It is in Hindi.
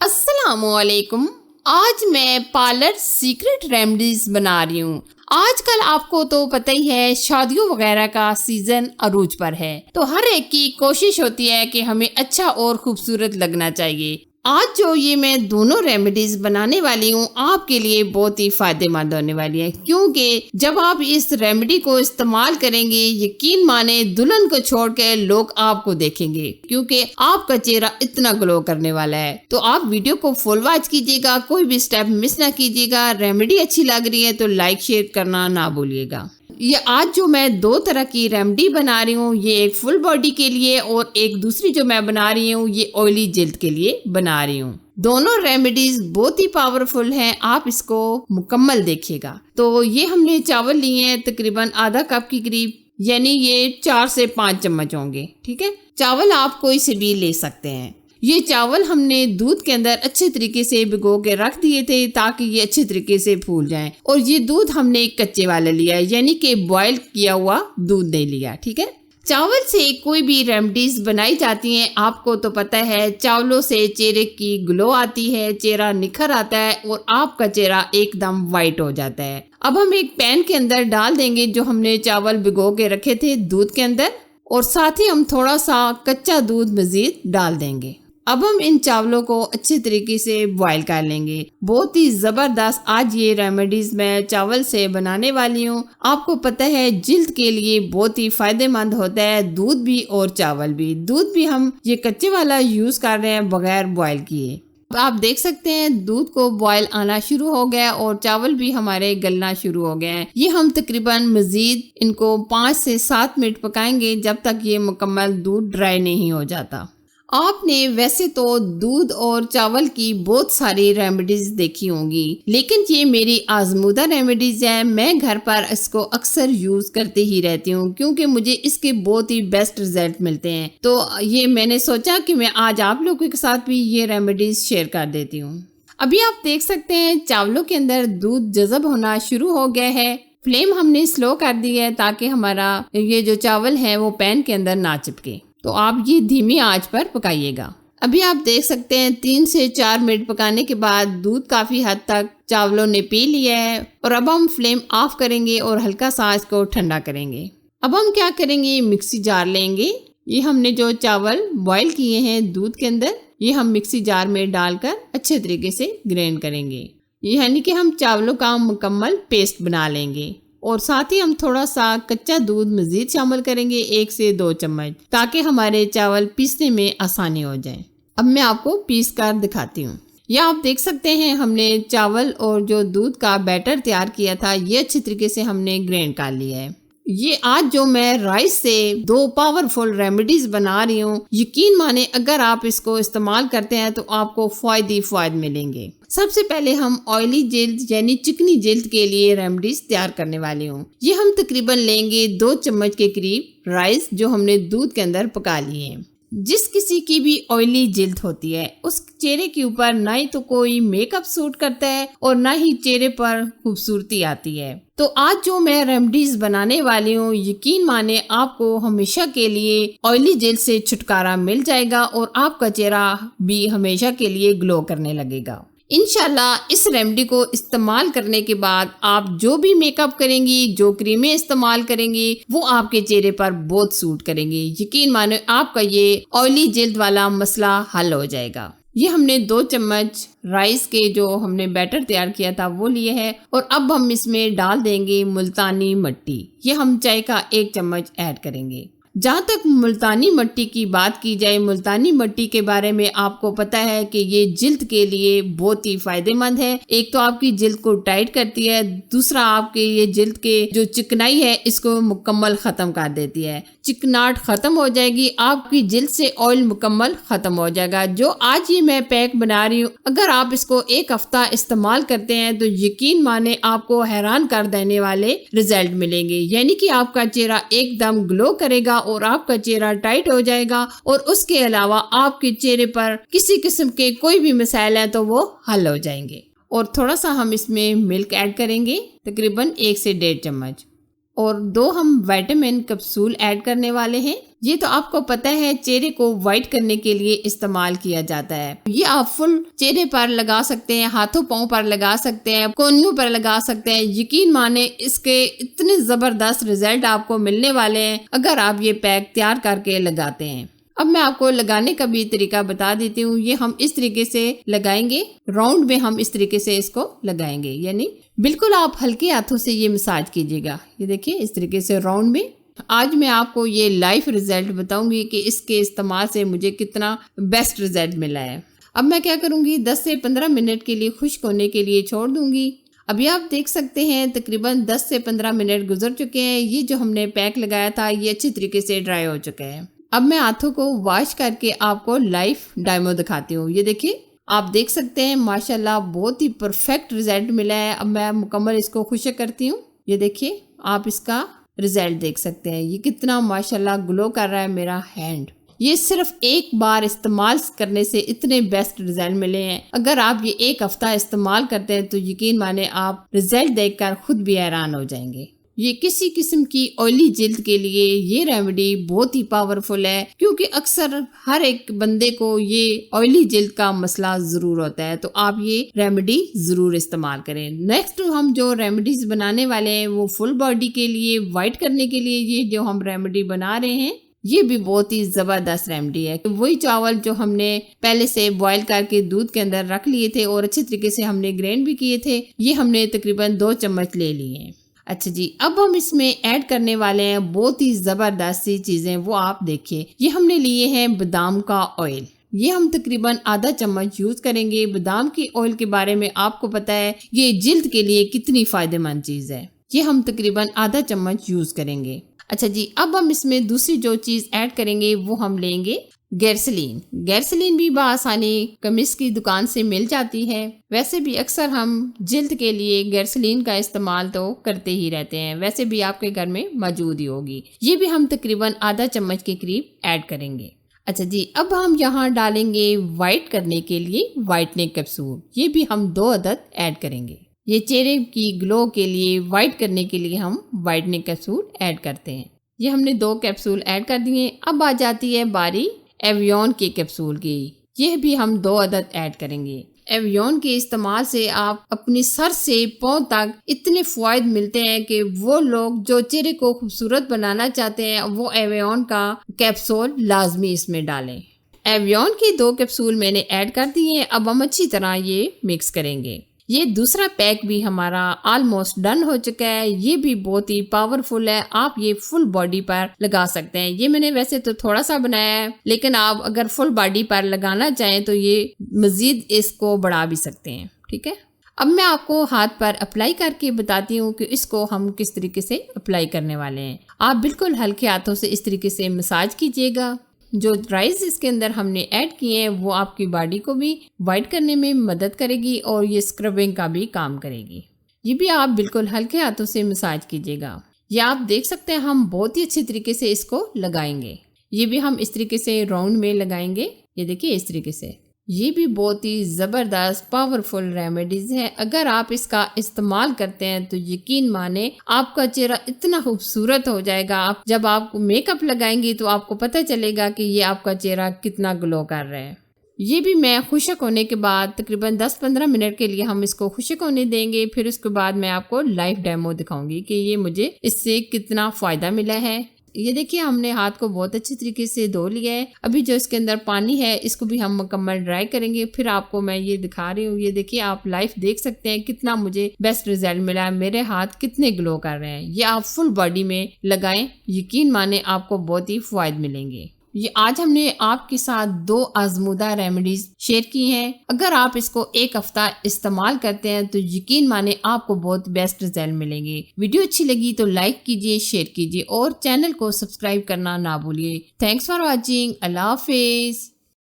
अस्सलामुअलैकुम। आज मैं पार्लर सीक्रेट रेमेडीज बना रही हूँ। आजकल आपको तो पता ही है, शादियों वगैरह का सीजन अरूज पर है, तो हर एक की कोशिश होती है कि हमें अच्छा और खूबसूरत लगना चाहिए। आज जो ये मैं दोनों रेमेडीज बनाने वाली हूँ आपके लिए बहुत ही फायदेमंद होने वाली है, क्योंकि जब आप इस रेमेडी को इस्तेमाल करेंगे, यकीन माने दुल्हन को छोड़कर लोग आपको देखेंगे, क्योंकि आपका चेहरा इतना ग्लो करने वाला है। तो आप वीडियो को फुल वॉच कीजिएगा, कोई भी स्टेप मिस ना कीजिएगा। रेमेडी अच्छी लग रही है तो लाइक शेयर करना ना भूलिएगा। ये आज जो मैं दो तरह की रेमेडी बना रही हूँ, ये एक फुल बॉडी के लिए और एक दूसरी जो मैं बना रही हूँ ये ऑयली जिल्द के लिए बना रही हूँ। दोनों रेमेडीज बहुत ही पावरफुल हैं, आप इसको मुकम्मल देखिएगा। तो ये हमने चावल लिए हैं तकरीबन आधा कप के करीब, यानी ये 4 से 5 चम्मच होंगे। ठीक है, चावल आप कोई से भी ले सकते हैं। ये चावल हमने दूध के अंदर अच्छे तरीके से भिगो के रख दिए थे ताकि ये अच्छे तरीके से फूल जाएं। और ये दूध हमने कच्चे वाला लिया है, यानी कि बॉयल किया हुआ दूध नहीं लिया। ठीक है, चावल से कोई भी रेमेडीज बनाई जाती हैं, आपको तो पता है, चावलों से चेहरे की ग्लो आती है, चेहरा निखर आता है और आपका चेहरा एकदम वाइट हो जाता है। अब हम एक पैन के अंदर डाल देंगे जो हमने चावल भिगो के रखे थे दूध के अंदर, और साथ ही हम थोड़ा सा कच्चा दूध मजीद डाल देंगे। अब हम इन चावलों को अच्छे तरीके से बॉईल कर लेंगे। बहुत ही जबरदस्त आज ये रेमेडीज मैं चावल से बनाने वाली हूँ। आपको पता है जिल्द के लिए बहुत ही फायदेमंद होता है दूध भी और चावल भी। दूध भी हम ये कच्चे वाला यूज कर रहे हैं बगैर बॉईल किए। आप देख सकते हैं दूध को बॉयल आना शुरू हो गया और चावल भी हमारे गलना शुरू हो गए हैं। ये हम तकरीबन मजीद इनको 5 से 7 मिनट पकाएंगे जब तक ये मुकम्मल दूध ड्राई नहीं हो जाता। आपने वैसे तो दूध और चावल की बहुत सारी रेमेडीज देखी होंगी, लेकिन ये मेरी आजमूदा रेमेडीज है। मैं घर पर इसको अक्सर यूज करती ही रहती हूँ क्योंकि मुझे इसके बहुत ही बेस्ट रिजल्ट मिलते हैं। तो ये मैंने सोचा कि मैं आज आप लोगों के साथ भी ये रेमेडीज शेयर कर देती हूँ। अभी आप देख सकते हैं चावलों के अंदर दूध जज़ब होना शुरू हो गया है। फ्लेम हमने स्लो कर दी है ताकि हमारा ये जो चावल है वो पैन के अंदर ना चिपके। तो आप ये धीमी आंच पर पकाइएगा। अभी आप देख सकते हैं 3 से 4 मिनट पकाने के बाद दूध काफ़ी हद तक चावलों ने पी लिया है और अब हम फ्लेम ऑफ करेंगे और हल्का सा इसको ठंडा करेंगे। अब हम क्या करेंगे, मिक्सी जार लेंगे। ये हमने जो चावल बॉईल किए हैं दूध के अंदर, ये हम मिक्सी जार में डालकर अच्छे तरीके से ग्राइंड करेंगे। यानी कि हम चावलों का मुकम्मल पेस्ट बना लेंगे और साथ ही हम थोड़ा सा कच्चा दूध मजीद शामिल करेंगे 1 से 2 चम्मच, ताकि हमारे चावल पीसने में आसानी हो जाए। अब मैं आपको पीस कर दिखाती हूँ। यह आप देख सकते हैं हमने चावल और जो दूध का बैटर तैयार किया था ये अच्छी तरीके से हमने ग्राइंड कर लिया है। ये आज जो मैं राइस से 2 पावरफुल रेमेडीज बना रही हूँ, यकीन माने अगर आप इसको इस्तेमाल करते हैं तो आपको फायदे मिलेंगे। सबसे पहले हम ऑयली जिल्द यानी चिकनी जिल्द के लिए रेमेडीज तैयार करने वाली हूँ। ये हम तकरीबन लेंगे 2 चम्मच के करीब राइस जो हमने दूध के अंदर पका लिए हैं। जिस किसी की भी ऑयली जिल्द होती है उस चेहरे के ऊपर ना ही तो कोई मेकअप सूट करता है और ना ही चेहरे पर खूबसूरती आती है। तो आज जो मैं रेमेडीज बनाने वाली हूँ, यकीन माने आपको हमेशा के लिए ऑयली जिल्द से छुटकारा मिल जाएगा और आपका चेहरा भी हमेशा के लिए ग्लो करने लगेगा। इंशाल्लाह इस रेमेडी को इस्तेमाल करने के बाद आप जो भी मेकअप करेंगी, जो क्रीमें इस्तेमाल करेंगी, वो आपके चेहरे पर बहुत सूट करेंगी। यकीन मानो आपका ये ऑयली जिल्द वाला मसला हल हो जाएगा। ये हमने 2 चम्मच राइस के जो हमने बैटर तैयार किया था वो लिए है और अब हम इसमें डाल देंगे मुल्तानी मिट्टी। ये हम चाय का 1 चम्मच ऐड करेंगे। जहाँ तक मुल्तानी मिट्टी की बात की जाए, मुल्तानी मिट्टी के बारे में आपको पता है कि ये जिल्द के लिए बहुत ही फायदेमंद है। एक तो आपकी जिल्द को टाइट करती है, दूसरा आपके ये जिल्द के जो चिकनाई है इसको मुकम्मल खत्म कर देती है। चिकनाहट खत्म हो जाएगी, आपकी जिल्द से ऑयल मुकम्मल खत्म हो जाएगा। जो आज ये मैं पैक बना रही हूँ, अगर आप इसको 1 हफ्ता इस्तेमाल करते हैं तो यकीन माने आपको हैरान कर देने वाले रिजल्ट मिलेंगे। यानी कि आपका चेहरा एकदम ग्लो करेगा और आपका चेहरा टाइट हो जाएगा और उसके अलावा आपके चेहरे पर किसी किस्म के कोई भी मसाइल है तो वो हल हो जाएंगे। और थोड़ा सा हम इसमें मिल्क ऐड करेंगे, तकरीबन 1 से 1.5 चम्मच, और 2 हम विटामिन कैप्सूल ऐड करने वाले हैं ये तो आपको पता है चेहरे को वाइट करने के लिए इस्तेमाल किया जाता है। ये आप फुल चेहरे पर लगा सकते हैं, हाथों पाँव पर लगा सकते हैं, कोहनियों पर लगा सकते हैं। यकीन माने इसके इतने जबरदस्त रिजल्ट आपको मिलने वाले हैं अगर आप ये पैक तैयार करके लगाते हैं। अब मैं आपको लगाने का भी तरीका बता देती हूँ। ये हम इस तरीके से लगाएंगे, राउंड में हम इस तरीके से इसको लगाएंगे, यानी बिल्कुल आप हल्के हाथों से ये मसाज कीजिएगा। ये देखिए इस तरीके से राउंड में। आज मैं आपको ये लाइव रिजल्ट बताऊंगी कि इसके इस्तेमाल से मुझे कितना बेस्ट रिजल्ट मिला है। अब मैं क्या करूंगी, 10 से 15 मिनट के लिए खुश्क होने के लिए छोड़ दूंगी। अभी आप देख सकते हैं तकरीबन 10 से 15 मिनट गुजर चुके हैं। ये जो हमने पैक लगाया था ये अच्छी तरीके से ड्राई हो चुका है। अब मैं हाथों को वॉश करके आपको लाइव डेमो दिखाती हूँ। ये देखिए आप देख सकते हैं माशाल्लाह बहुत ही परफेक्ट रिजल्ट मिला है। अब मैं मुकम्मल इसको खुश्क करती हूँ। ये देखिए आप इसका रिजल्ट देख सकते हैं, ये कितना माशाल्लाह ग्लो कर रहा है मेरा हैंड। ये सिर्फ एक बार इस्तेमाल करने से इतने बेस्ट रिजल्ट मिले हैं। अगर आप ये एक हफ्ता इस्तेमाल करते हैं तो यकीन माने आप रिजल्ट देखकर खुद भी हैरान हो जाएंगे। ये किसी किस्म की ऑयली जिल्द के लिए ये रेमेडी बहुत ही पावरफुल है, क्योंकि अक्सर हर एक बंदे को ये ऑयली जिल्द का मसला जरूर होता है। तो आप ये रेमेडी जरूर इस्तेमाल करें। नेक्स्ट हम जो रेमेडीज बनाने वाले हैं वो फुल बॉडी के लिए वाइट करने के लिए ये जो हम रेमेडी बना रहे हैं ये भी बहुत ही जबरदस्त रेमेडी है। वही चावल जो हमने पहले से बॉईल करके दूध के अंदर रख लिए थे और अच्छे तरीके से हमने ग्राइंड भी किए थे, ये हमने तकरीबन 2 चम्मच ले लिए हैं। अच्छा जी, अब हम इसमें ऐड करने वाले हैं बहुत ही जबरदस्त सी चीजें, वो आप देखिए। ये हमने लिए हैं बादाम का ऑयल। ये हम तकरीबन आधा चम्मच यूज करेंगे। बादाम की ऑयल के बारे में आपको पता है ये जिल्द के लिए कितनी फायदेमंद चीज है। ये हम तकरीबन आधा चम्मच यूज करेंगे। अच्छा जी, अब हम इसमें दूसरी जो चीज ऐड करेंगे वो हम लेंगे गैरसलीन। गैरसलीन भी बआसानी केमिस्ट की दुकान से मिल जाती है। वैसे भी अक्सर हम जिल्द के लिए गैरसलीन का इस्तेमाल तो करते ही रहते हैं, वैसे भी आपके घर में मौजूद ही होगी। ये भी हम तकरीबन आधा चम्मच के करीब ऐड करेंगे। अच्छा जी, अब हम यहाँ डालेंगे वाइट करने के लिए वाइटनिंग कैप्सूल। ये भी हम 2 अदद ऐड करेंगे। ये चेहरे की ग्लो के लिए वाइट करने के लिए हम वाइटनिंग कैप्सूल ऐड करते हैं। ये हमने 2 कैप्सूल ऐड कर दिए। अब आ जाती है बारी एवियन के कैप्सूल की। यह भी हम 2 अदद ऐड करेंगे। एवियन के इस्तेमाल से आप अपनी सर से पाँव तक इतने फायदे मिलते हैं कि वो लोग जो चेहरे को खूबसूरत बनाना चाहते हैं वो एवियन का कैप्सूल लाजमी इसमें डालें। एवियन के 2 कैप्सूल मैंने ऐड कर दिए। अब हम अच्छी तरह ये मिक्स करेंगे। ये दूसरा पैक भी हमारा ऑलमोस्ट डन हो चुका है। ये भी बहुत ही पावरफुल है, आप ये फुल बॉडी पर लगा सकते हैं। ये मैंने वैसे तो थोड़ा सा बनाया है, लेकिन आप अगर फुल बॉडी पर लगाना चाहें तो ये मजीद इसको बढ़ा भी सकते हैं। ठीक है, अब मैं आपको हाथ पर अप्लाई करके बताती हूँ कि इसको हम किस तरीके से अप्लाई करने वाले हैं। आप बिल्कुल हल्के हाथों से इस तरीके से मसाज कीजिएगा। जो ड्राइज इसके अंदर हमने ऐड किए हैं वो आपकी बॉडी को भी वाइट करने में मदद करेगी और ये स्क्रबिंग का भी काम करेगी। ये भी आप बिल्कुल हल्के हाथों से मसाज कीजिएगा। ये आप देख सकते हैं हम बहुत ही अच्छे तरीके से इसको लगाएंगे। ये भी हम इस तरीके से राउंड में लगाएंगे। ये देखिए इस तरीके से। ये भी बहुत ही ज़बरदस्त पावरफुल रेमेडीज है। अगर आप इसका इस्तेमाल करते हैं तो यकीन माने आपका चेहरा इतना खूबसूरत हो जाएगा। आप जब आप मेकअप लगाएंगी तो आपको पता चलेगा कि ये आपका चेहरा कितना ग्लो कर रहा है। ये भी मैं खुश्क होने के बाद तकरीबन 10-15 मिनट के लिए हम इसको खुश्क होने देंगे। फिर उसके बाद मैं आपको लाइव डेमो दिखाऊंगी कि ये मुझे इससे कितना फ़ायदा मिला है। ये देखिए हमने हाथ को बहुत अच्छी तरीके से धो लिया है। अभी जो इसके अंदर पानी है इसको भी हम मुकम्मल ड्राई करेंगे। फिर आपको मैं ये दिखा रही हूँ। ये देखिए आप लाइव देख सकते हैं कितना मुझे बेस्ट रिजल्ट मिला है। मेरे हाथ कितने ग्लो कर रहे हैं। ये आप फुल बॉडी में लगाएं, यकीन माने आपको बहुत ही फायदे मिलेंगे। ये आज हमने आपके साथ 2 आजमूदा रेमेडीज शेयर की हैं। अगर आप इसको एक हफ्ता इस्तेमाल करते हैं तो यकीन माने आपको बहुत बेस्ट रिजल्ट मिलेंगे। वीडियो अच्छी लगी तो लाइक कीजिए, शेयर कीजिए और चैनल को सब्सक्राइब करना ना भूलिए। Thanks for watching. Allah Hafiz.